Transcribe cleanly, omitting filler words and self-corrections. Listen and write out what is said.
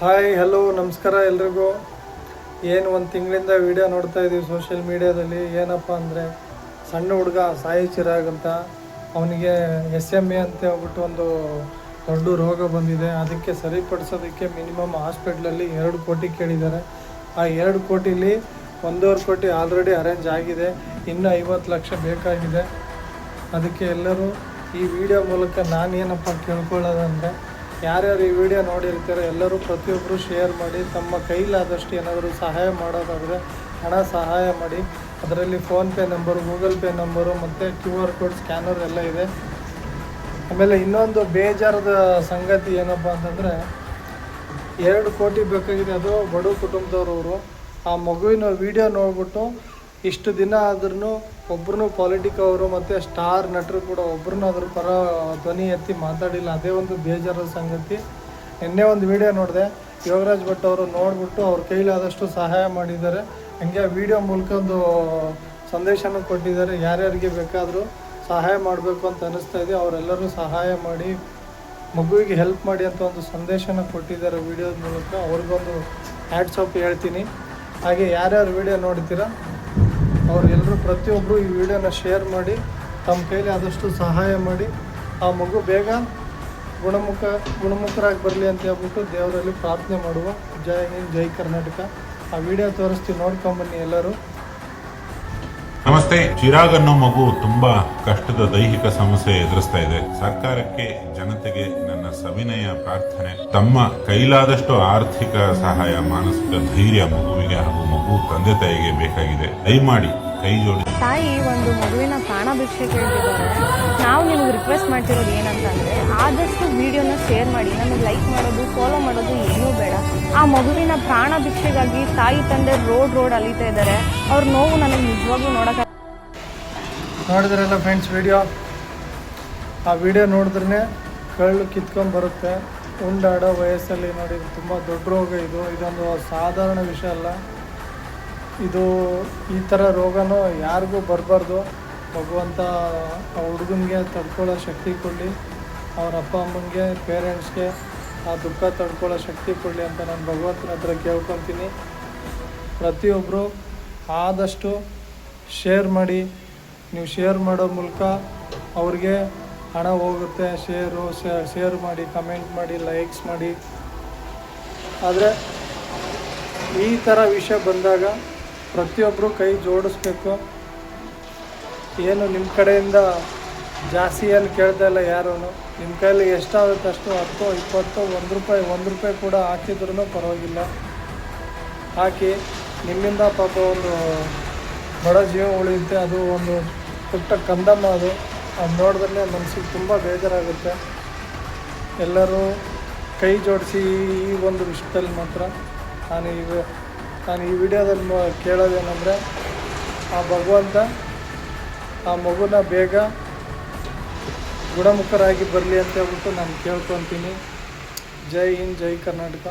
Hi hello ನಮಸ್ಕಾರ ಎಲ್ರಿಗೂ. ಏನು ಒಂದು ತಿಂಗಳಿಂದ ವಿಡಿಯೋ ನೋಡ್ತಾ ಇದ್ದೀವಿ ಸೋಷಿಯಲ್ ಮೀಡಿಯಾದಲ್ಲಿ. ಏನಪ್ಪ ಅಂದರೆ ಸಣ್ಣ ಹುಡುಗ ಸಾಯಿ ಚಿರಾಗ್ ಅಂತ, ಅವನಿಗೆ SMA ಅಂತ ಹೇಳ್ಬಿಟ್ಟು ಒಂದು ದೊಡ್ಡ ರೋಗ ಬಂದಿದೆ. ಅದಕ್ಕೆ ಸರಿಪಡಿಸೋದಕ್ಕೆ ಮಿನಿಮಮ್ ಹಾಸ್ಪಿಟ್ಲಲ್ಲಿ 2 ಕೋಟಿ ಕೇಳಿದ್ದಾರೆ. ಆ 2 ಕೋಟಿಲಿ 1.5 ಕೋಟಿ ಆಲ್ರೆಡಿ ಅರೇಂಜ್ ಆಗಿದೆ, ಇನ್ನೂ 50 ಲಕ್ಷ ಬೇಕಾಗಿದೆ. ಅದಕ್ಕೆ ಎಲ್ಲರೂ ಈ ವಿಡಿಯೋ ಮೂಲಕ ನಾನೇನಪ್ಪ ಕೇಳ್ಕೊಳ್ಳೋದಂದರೆ, ಯಾರ್ಯಾರು ಈ ವಿಡಿಯೋ ನೋಡಿರ್ತಾರೆ ಎಲ್ಲರೂ ಪ್ರತಿಯೊಬ್ಬರು ಶೇರ್ ಮಾಡಿ, ತಮ್ಮ ಕೈಲಾದಷ್ಟು ಏನಾದರೂ ಸಹಾಯ ಮಾಡೋದಾದರೆ ಹಣ ಸಹಾಯ ಮಾಡಿ. ಅದರಲ್ಲಿ PhonePe number, Google pay number ಮತ್ತು QR ಕೋಡ್ ಸ್ಕ್ಯಾನರ್ ಎಲ್ಲ ಇದೆ. ಆಮೇಲೆ ಇನ್ನೊಂದು ಬೇಜಾರದ ಸಂಗತಿ ಏನಪ್ಪ ಅಂತಂದರೆ, 2 ಕೋಟಿ ಬೇಕಾಗಿದೆ. ಅದು ಬಡ ಕುಟುಂಬದವರು. ಆ ಮಗುವಿನ ವಿಡಿಯೋ ನೋಡ್ಬಿಟ್ಟು ಇಷ್ಟು ದಿನ ಆದ್ರೂ ಒಬ್ಬರೂ ಪಾಲಿಟಿಕ್ ಅವರು ಮತ್ತು ಸ್ಟಾರ್ ನಟರು ಕೂಡ ಒಬ್ಬರೂ ಅದ್ರ ಪರ ಧ್ವನಿ ಎತ್ತಿ ಮಾತಾಡಿಲ್ಲ. ಅದೇ ಒಂದು ಬೇಜಾರದ ಸಂಗತಿ. ನಿನ್ನೆ ಒಂದು ವಿಡಿಯೋ ನೋಡಿದೆ, ಯೋಗರಾಜ್ ಭಟ್ ಅವರು ನೋಡಿಬಿಟ್ಟು ಅವ್ರ ಕೈಲಾದಷ್ಟು ಸಹಾಯ ಮಾಡಿದ್ದಾರೆ. ಹಂಗೆ ವಿಡಿಯೋ ಮೂಲಕ ಒಂದು ಸಂದೇಶನೂ ಕೊಟ್ಟಿದ್ದಾರೆ. ಯಾರ್ಯಾರಿಗೆ ಬೇಕಾದರೂ ಸಹಾಯ ಮಾಡಬೇಕು ಅಂತ ಅನ್ನಿಸ್ತಾ ಇದೆ, ಅವರೆಲ್ಲರೂ ಸಹಾಯ ಮಾಡಿ, ಮಗುವಿಗೆ ಹೆಲ್ಪ್ ಮಾಡಿ ಅಂತ ಒಂದು ಸಂದೇಶನ ಕೊಟ್ಟಿದ್ದಾರೆ ವಿಡಿಯೋದ ಮೂಲಕ. ಅವ್ರಿಗೊಂದು ಹ್ಯಾಟ್ಸ್ ಆಫ್ ಹೇಳ್ತೀನಿ. ಹಾಗೆ ಯಾರ್ಯಾರು ವಿಡಿಯೋ ನೋಡ್ತೀರಾ ಅವರೆಲ್ಲರೂ ಪ್ರತಿಯೊಬ್ಬರು ಈ ವಿಡಿಯೋನ ಶೇರ್ ಮಾಡಿ, ತಮ್ಮ ಕೈಲಿ ಆದಷ್ಟು ಸಹಾಯ ಮಾಡಿ, ಆ ಮಗು ಬೇಗ ಗುಣಮುಖರಾಗಿ ಬರಲಿ ಅಂತ ಹೇಳ್ಬಿಟ್ಟು ದೇವರಲ್ಲಿ ಪ್ರಾರ್ಥನೆ ಮಾಡುವ. ಜೈ ಹಿಂದ್, ಜೈ ಕರ್ನಾಟಕ. ಆ ವಿಡಿಯೋ ತೋರಿಸ್ತೀವಿ, ನೋಡ್ಕೊಂಬನ್ನಿ ಎಲ್ಲರೂ. ನಮಸ್ತೆ. ಚಿರಾಗ್ ಅನ್ನೋ ಮಗು ತುಂಬಾ ಕಷ್ಟದ ದೈಹಿಕ ಸಮಸ್ಯೆ ಎದುರಿಸ್ತಾ ಇದೆ. ಸರ್ಕಾರಕ್ಕೆ, ಜನತೆಗೆ ನನ್ನ ಸವಿನಯ ಪ್ರಾರ್ಥನೆ, ತಮ್ಮ ಕೈಲಾದಷ್ಟು ಆರ್ಥಿಕ ಸಹಾಯ, ಮಾನಸಿಕ ಧೈರ್ಯ ಮಗುವಿಗೆ ಹಾಗೂ ಮಗು ತಂದೆ ತಾಯಿಗೆ ಬೇಕಾಗಿದೆ. ದಯಮಾಡಿ ಕೈ ಜೋಡಿಸಿ. ತಾಯಿ ಒಂದು ಮಗುವಿನ ಪ್ರಾಣ ಭಿಕ್ಷೆ ಕೇಳ್ತಿದ್ದಾರೆ. ನಾವು ನಿಮ್ಗೆ ರಿಕ್ವೆಸ್ಟ್ ಮಾಡ್ತಿರೋದು ಏನಂತಂದ್ರೆ, ಆದಷ್ಟು ವಿಡಿಯೋನ ಶೇರ್ ಮಾಡಿ. ನಮಗೆ ಲೈಕ್ ಮಾಡೋದು, ಫಾಲೋ ಮಾಡೋದು ಏನೂ ಬೇಡ. ಆ ಮಗುವಿನ ಪ್ರಾಣ ಭಿಕ್ಷೆಗಾಗಿ ತಾಯಿ ತಂದೆ ರೋಡ್ ಅಲಿತಾ ಇದ್ದಾರೆ. ಅವ್ರ ನೋವು ನನಗೆ ನಿಜವಾಗ್ಲೂ ನೋಡಿದ್ರಲ್ಲ ಫ್ರೆಂಡ್ಸ್ ವಿಡಿಯೋ. ಆ ವಿಡಿಯೋ ನೋಡಿದ್ರೆ ಕಳ್ಳು ಕಿತ್ಕೊಂಡು ಬರುತ್ತೆ. ಉಂಡಾಡೋ ವಯಸ್ಸಲ್ಲಿ ನೋಡಿ, ತುಂಬ ದೊಡ್ಡ ರೋಗ ಇದು. ಇದೊಂದು ಸಾಧಾರಣ ವಿಷಯ ಅಲ್ಲ. ಇದು ಈ ಥರ ರೋಗನೂ ಯಾರಿಗೂ ಬರಬಾರ್ದು. ಭಗವಂತ ಆ ಹುಡುಗನಿಗೆ ತಡ್ಕೊಳ್ಳೋ ಶಕ್ತಿ ಕೊಡಲಿ, ಅವ್ರ ಅಪ್ಪ ಅಮ್ಮನಿಗೆ, ಪೇರೆಂಟ್ಸ್ಗೆ ಆ ದುಃಖ ತಡ್ಕೊಳ್ಳೋ ಶಕ್ತಿ ಕೊಡಲಿ ಅಂತ ನಾನು ಭಗವಂತನ ಹತ್ರ ಕೇಳ್ಕೊತೀನಿ. ಪ್ರತಿಯೊಬ್ಬರು ಆದಷ್ಟು ಶೇರ್ ಮಾಡಿ. ನೀವು ಶೇರ್ ಮಾಡೋ ಮೂಲಕ ಅವ್ರಿಗೆ ಹಣ ಹೋಗುತ್ತೆ. ಶೇರ್ ಮಾಡಿ, ಕಮೆಂಟ್ ಮಾಡಿ, ಲೈಕ್ಸ್ ಮಾಡಿ. ಆದರೆ ಈ ಥರ ವಿಷಯ ಬಂದಾಗ ಪ್ರತಿಯೊಬ್ಬರು ಕೈ ಜೋಡಿಸ್ಬೇಕು. ಏನು ನಿಮ್ಮ ಕಡೆಯಿಂದ ಜಾಸ್ತಿ ಏನು ಕೇಳ್ತಾ ಇಲ್ಲ ಯಾರೂ. ನಿಮ್ಮ ಕೈಯಲ್ಲಿ ಎಷ್ಟಾಗುತ್ತೆ ಅಷ್ಟು 10, 20, ₹1 ಕೂಡ ಹಾಕಿದ್ರೂ ಪರವಾಗಿಲ್ಲ. ಹಾಕಿ, ನಿಮ್ಮಿಂದ ಪಾಪ ಒಂದು ಬಡ ಜೀವ ಉಳಿಯುತ್ತೆ. ಅದು ಒಂದು ಪುಟ್ಟ ಕಂದಮ್ಮ. ಅದು ನೋಡಿದ್ರೆ ಮನಸ್ಸಿಗೆ ತುಂಬ ಬೇಜಾರಾಗುತ್ತೆ. ಎಲ್ಲರೂ ಕೈ ಜೋಡಿಸಿ ಈ ಒಂದು ವಿಷಯದಲ್ಲಿ ಮಾತ್ರ. ನಾನು ಈ ವಿಡಿಯೋದಲ್ಲಿ ಕೇಳೋದೇನೆಂದರೆ, ಆ ಭಗವಂತ ಆ ಮಗುನ ಬೇಗ ಗುಣಮುಖರಾಗಿ ಬರಲಿ ಅಂತ ಹೇಳ್ಬಿಟ್ಟು ನಾನು ಕೇಳ್ಕೊತೀನಿ. ಜೈ ಹಿಂದ್, ಜೈ ಕರ್ನಾಟಕ.